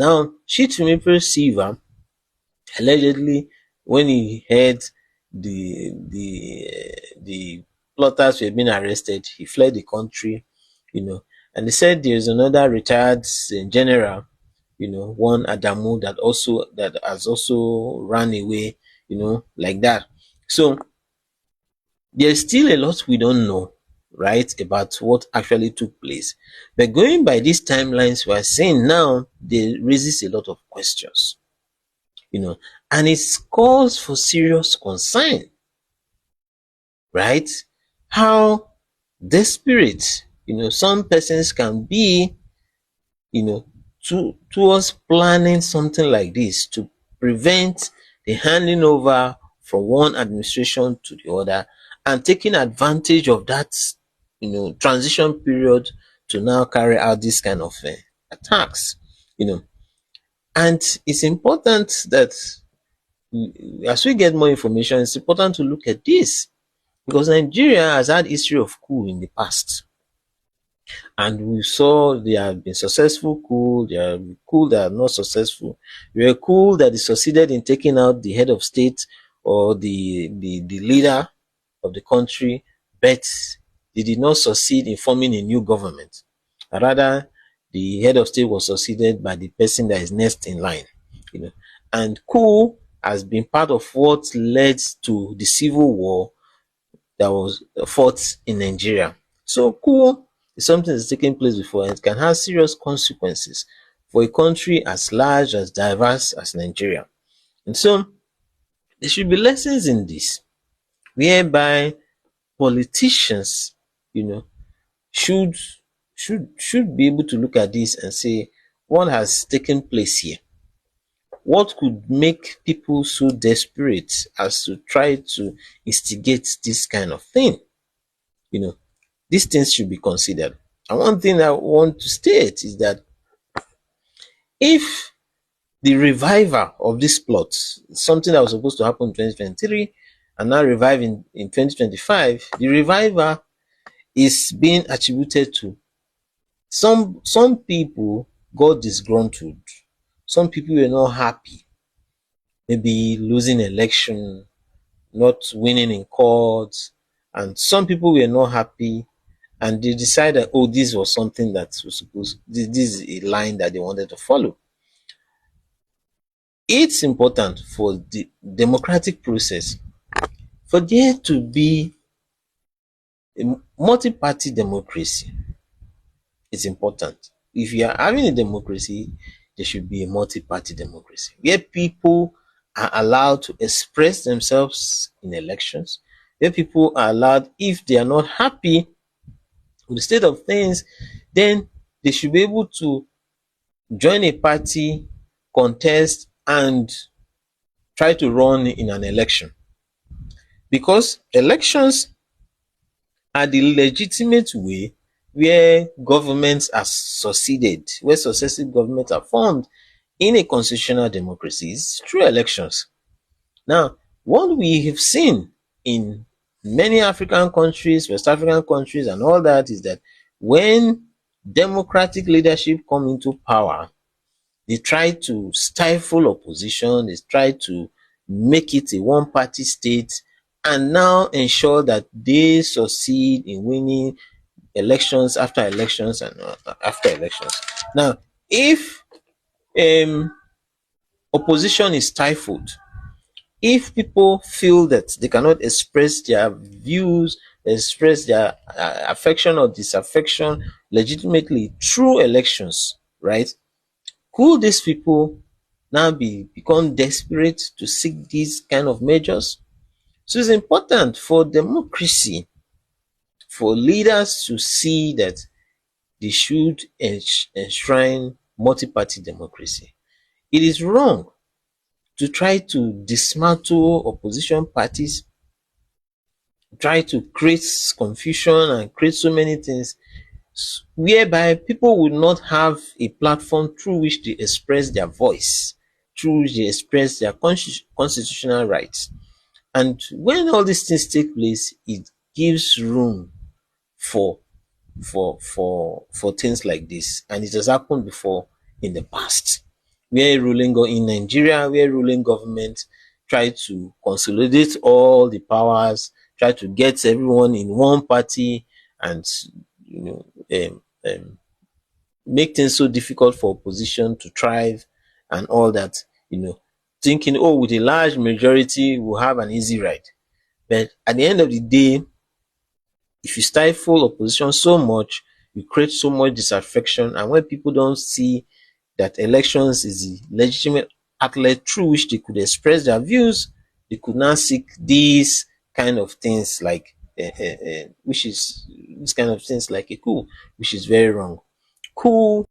Now, Chitumipre Silva, allegedly, when he heard the plotters were being arrested, he fled the country, you know, and they said there's another retired general, one Adamu that has also run away, like that. So there's still a lot we don't know, right, about what actually took place. But going by these timelines we are seeing now, they raises a lot of questions, you know, and it calls for serious concern, right? How desperate, some persons can be, towards planning something like this to prevent the handing over from one administration to the other, and taking advantage of that, transition period to now carry out this kind of attacks, you know. And it's important that as we get more information, it's important to look at this, because Nigeria has had history of coup in the past. And we saw there have been successful coup, there have been coup that are not successful. There are coup that is succeeded in taking out the head of state or the leader of the country, but they did not succeed in forming a new government. Rather, the head of state was succeeded by the person that is next in line. You know, and coup has been part of what led to the civil war that was fought in Nigeria. So coup is something that's taking place before, and it can have serious consequences for a country as large, as diverse as Nigeria. And so there should be lessons in this, whereby politicians, you know, should should be able to look at this and say, what has taken place here? What could make people so desperate as to try to instigate this kind of thing? You know, these things should be considered. And one thing I want to state is that if the revival of this plot, something that was supposed to happen in 2023 and now revive in 2025, the revival is being attributed to some people got disgruntled. Some people were not happy, maybe losing election, not winning in court, and some people were not happy, and they decided, oh, this was something that was supposed, this is a line that they wanted to follow. It's important for the democratic process for there to be a multi-party democracy. It's important. If you are having a democracy, there should be a multi-party democracy where people are allowed to express themselves in elections, where people are allowed, if they are not happy with the state of things, then they should be able to join a party, contest, and try to run in an election. Because elections are the legitimate way where governments are succeeded, where successive governments are formed in a constitutional democracy is through elections. Now, what we have seen in many African countries, West African countries, and all that is that when democratic leadership come into power, they try to stifle opposition, they try to make it a one-party state, and now ensure that they succeed in winning elections after elections and after elections. Now, if opposition is stifled, if people feel that they cannot express their views, express their affection or disaffection legitimately through elections, right? Could these people now become desperate to seek these kind of measures? So it's important for democracy, for leaders to see that they should enshrine multi-party democracy. It is wrong to try to dismantle opposition parties, try to create confusion and create so many things whereby people will not have a platform through which they express their voice, through which they express their constitutional rights. And when all these things take place, it gives room for for things like this, and it has happened before in the past. in Nigeria, where ruling government try to consolidate all the powers, try to get everyone in one party, and you know make things so difficult for opposition to thrive and all that, you know, thinking, oh, with a large majority we'll have an easy ride. But at the end of the day, if you stifle opposition so much, you create so much disaffection, and when people don't see that elections is the legitimate outlet through which they could express their views, they could now seek these kind of things like which is this kind of things like a coup, which is very wrong. Coup